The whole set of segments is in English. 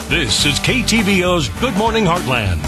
This is KTVO's Good Morning Heartland.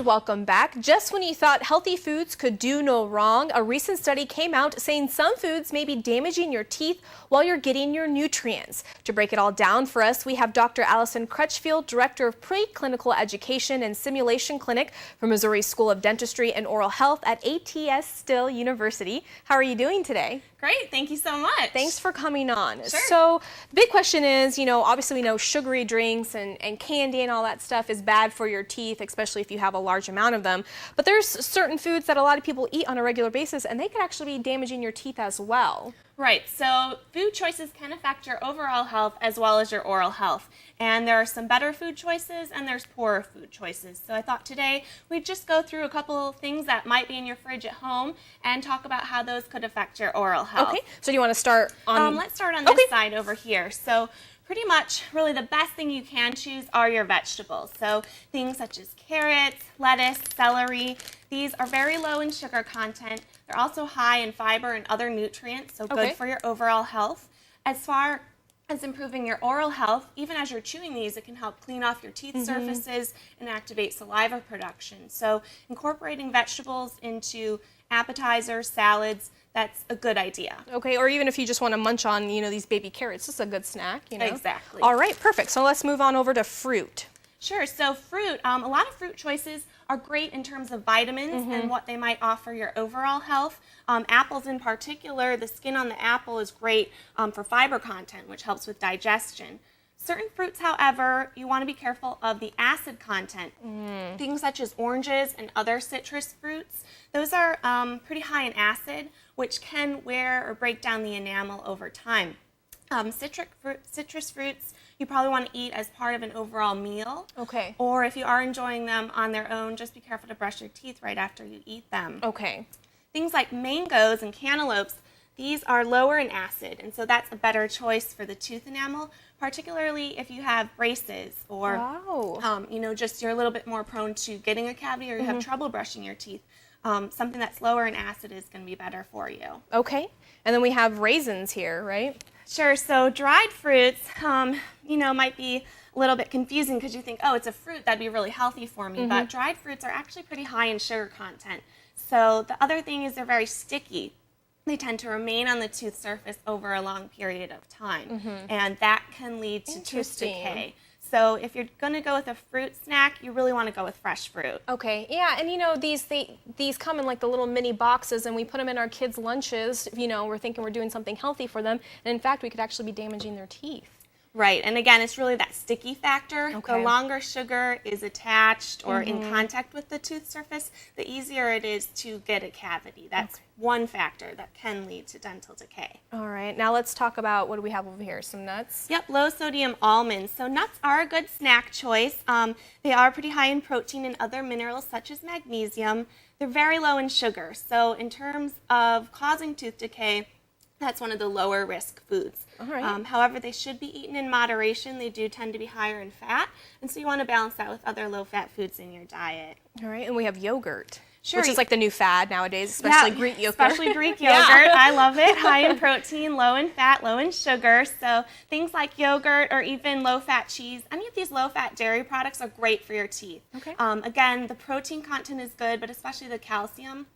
Welcome back. Just when you thought healthy foods could do no wrong, a recent study came out saying some foods may be damaging your teeth while you're getting your nutrients. To break it all down for us, we have Dr. Allison Crutchfield, Director of Preclinical Education and Simulation Clinic from Missouri School of Dentistry and Oral Health at ATS Still University. How are you doing today? Great, thank you so much. Thanks for coming on. Sure. So the big question is, obviously we know sugary drinks and candy and all that stuff is bad for your teeth, especially if you have a large amount of them. But there's certain foods that a lot of people eat on a regular basis and they can actually be damaging your teeth as well. Right, so food choices can affect your overall health as well as your oral health. And there are some better food choices and there's poorer food choices. So I thought today we'd just go through a couple of things that might be in your fridge at home and talk about how those could affect your oral health. Okay, so do you want to start on... Let's start on this side over here. So pretty much, really the best thing you can choose are your vegetables. So things such as carrots, lettuce, celery. These are very low in sugar content. They're also high in fiber and other nutrients, so good for your overall health. As far as improving your oral health, even as you're chewing these, it can help clean off your teeth surfaces and activate saliva production. So incorporating vegetables into appetizers, salads, that's a good idea. Okay, or even if you just want to munch on, these baby carrots, this is a good snack, Exactly. All right, perfect. So let's move on over to fruit. Sure, so fruit, a lot of fruit choices are great in terms of vitamins and what they might offer your overall health. Apples in particular, the skin on the apple is great for fiber content, which helps with digestion. Certain fruits, however, you want to be careful of the acid content. Things such as oranges and other citrus fruits, those are pretty high in acid, which can wear or break down the enamel over time. Citrus fruits, you probably want to eat as part of an overall meal. Okay. Or if you are enjoying them on their own, just be careful to brush your teeth right after you eat them. Okay. Things like mangoes and cantaloupes, these are lower in acid, and so that's a better choice for the tooth enamel, particularly if you have braces or, just you're a little bit more prone to getting a cavity or you have trouble brushing your teeth. Something that's lower in acid is going to be better for you. Okay. And then we have raisins here, right? Sure. So dried fruits, might be a little bit confusing because you think, oh, it's a fruit, that'd be really healthy for me. But dried fruits are actually pretty high in sugar content. So the other thing is they're very sticky. They tend to remain on the tooth surface over a long period of time. And that can lead to tooth decay. So if you're going to go with a fruit snack, you really want to go with fresh fruit. Okay, yeah, and these come in like the little mini boxes and we put them in our kids' lunches, we're thinking we're doing something healthy for them, and in fact we could actually be damaging their teeth. Right, and again, it's really that sticky factor. Okay. The longer sugar is attached or in contact with the tooth surface, the easier it is to get a cavity. That's one factor that can lead to dental decay. All right, now let's talk about, what do we have over here, some nuts? Yep, low sodium almonds. So nuts are a good snack choice. They are pretty high in protein and other minerals such as magnesium. They're very low in sugar. So in terms of causing tooth decay, that's one of the lower risk foods. All right. However, they should be eaten in moderation. They do tend to be higher in fat, and so you want to balance that with other low-fat foods in your diet. All right, and we have yogurt, sure, which is like the new fad nowadays, especially Greek yogurt. Especially Greek yogurt. I love it. High in protein, low in fat, low in sugar. So things like yogurt or even low-fat cheese, any of these low-fat dairy products are great for your teeth. Okay. Again, the protein content is good, but especially the calcium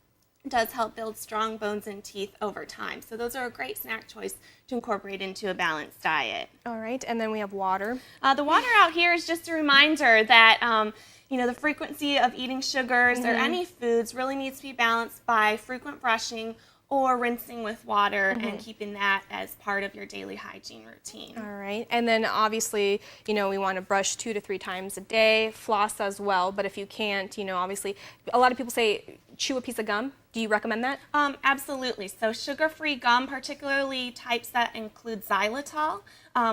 does help build strong bones and teeth over time. So those are a great snack choice to incorporate into a balanced diet. All right, and then we have water. The water out here is just a reminder that the frequency of eating sugars or any foods really needs to be balanced by frequent brushing or rinsing with water and keeping that as part of your daily hygiene routine. All right, and then obviously, we want to brush 2 to 3 times a day, floss as well, but if you can't, obviously, a lot of people say chew a piece of gum. Do you recommend that? Absolutely. So sugar-free gum, particularly types that include xylitol,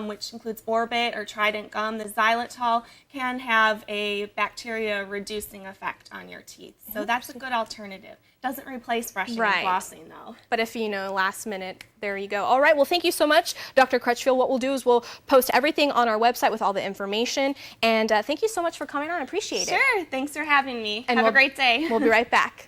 which includes Orbit or Trident gum. The xylitol can have a bacteria-reducing effect on your teeth. So that's a good alternative. Doesn't replace brushing and flossing, though. But if, last minute, there you go. All right, well, thank you so much, Dr. Crutchfield. What we'll do is we'll post everything on our website with all the information. And thank you so much for coming on. I appreciate it. Sure. Thanks for having me. And have a great day. We'll be right back.